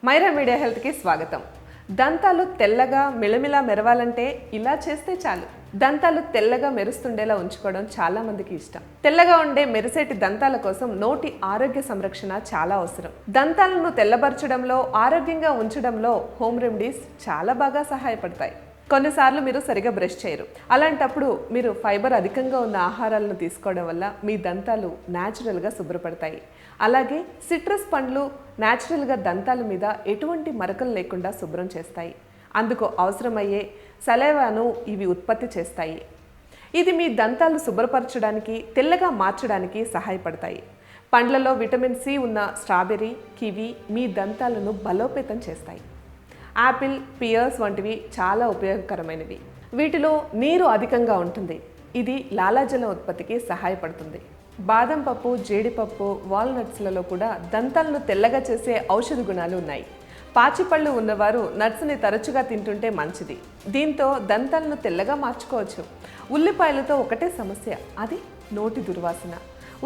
Myra media హెల్త్కి స్వాగతం. దంతాలు తెల్లగా మిళమిళా మెరవాలంటే ఇలా చేస్తే చాలు. దంతాలు తెల్లగా మెరుస్తుండేలా ఉంచుకోవడం చాలా మందికి ఇష్టం. తెల్లగా ఉండే మెరిసేటి దంతాల కోసం నోటి ఆరోగ్య సంరక్షణ చాలా అవసరం. దంతాలను తెల్లబరచడంలో, ఆరోగ్యంగా ఉంచడంలో హోమ్ రెమెడీస్ చాలా బాగా సహాయపడతాయి. కొన్నిసార్లు మీరు సరిగా బ్రష్ చేయరు. అలాంటప్పుడు మీరు ఫైబర్ అధికంగా ఉన్న ఆహారాలను తీసుకోవడం వల్ల మీ దంతాలు న్యాచురల్గా శుభ్రపడతాయి. అలాగే సిట్రస్ పండ్లు న్యాచురల్గా దంతాల మీద ఎటువంటి మరకలు లేకుండా శుభ్రం చేస్తాయి. అందుకు అవసరమయ్యే సలైవాను ఇవి ఉత్పత్తి చేస్తాయి. ఇది మీ దంతాలు శుభ్రపరచడానికి, తెల్లగా మార్చడానికి సహాయపడతాయి. పండ్లలో విటమిన్ సి ఉన్న స్ట్రాబెర్రీ, కివి మీ దంతాలను బలోపేతం చేస్తాయి. యాపిల్, పియర్స్ వంటివి చాలా ఉపయోగకరమైనవి. వీటిలో నీరు అధికంగా ఉంటుంది. ఇది లాలాజలం ఉత్పత్తికి సహాయపడుతుంది. బాదం పప్పు, జీడిపప్పు, వాల్నట్స్లలో కూడా దంతాలను తెల్లగా చేసే ఔషధ గుణాలు ఉన్నాయి. పాచిపళ్ళు ఉన్నవారు నట్స్ని తరచుగా తింటుంటే మంచిది. దీంతో దంతాలను తెల్లగా మార్చుకోవచ్చు. ఉల్లిపాయలతో ఒకటే సమస్య, అది నోటి దుర్వాసన.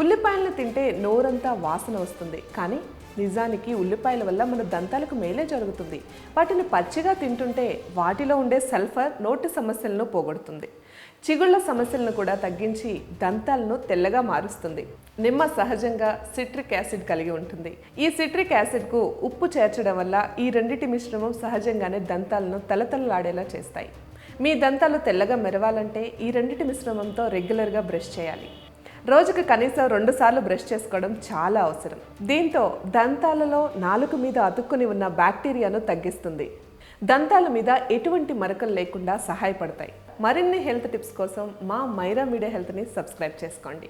ఉల్లిపాయలను తింటే నోరంతా వాసన వస్తుంది, కానీ నిజానికి ఉల్లిపాయల వల్ల మన దంతాలకు మేలే జరుగుతుంది. వాటిని పచ్చిగా తింటుంటే వాటిలో ఉండే సల్ఫర్ నోటి సమస్యలను పోగొడుతుంది. చిగుళ్ల సమస్యలను కూడా తగ్గించి దంతాలను తెల్లగా మారుస్తుంది. నిమ్మ సహజంగా సిట్రిక్ యాసిడ్ కలిగి ఉంటుంది. ఈ సిట్రిక్ యాసిడ్కు ఉప్పు చేర్చడం వల్ల ఈ రెండిటి మిశ్రమం సహజంగానే దంతాలను తలతలలాడేలా చేస్తాయి. మీ దంతాలు తెల్లగా మెరవాలంటే ఈ రెండిటి మిశ్రమంతో రెగ్యులర్గా బ్రష్ చేయాలి. రోజుకు కనీసం 2 సార్లు బ్రష్ చేసుకోవడం చాలా అవసరం. దీంతో దంతాలలో నాలుక మీద అతుక్కుని ఉన్న బ్యాక్టీరియాను తగ్గిస్తుంది. దంతాల మీద ఎటువంటి మరకలు లేకుండా సహాయపడతాయి. మరిన్ని హెల్త్ టిప్స్ కోసం మా మైరా మీడియా హెల్త్ని సబ్స్క్రైబ్ చేసుకోండి.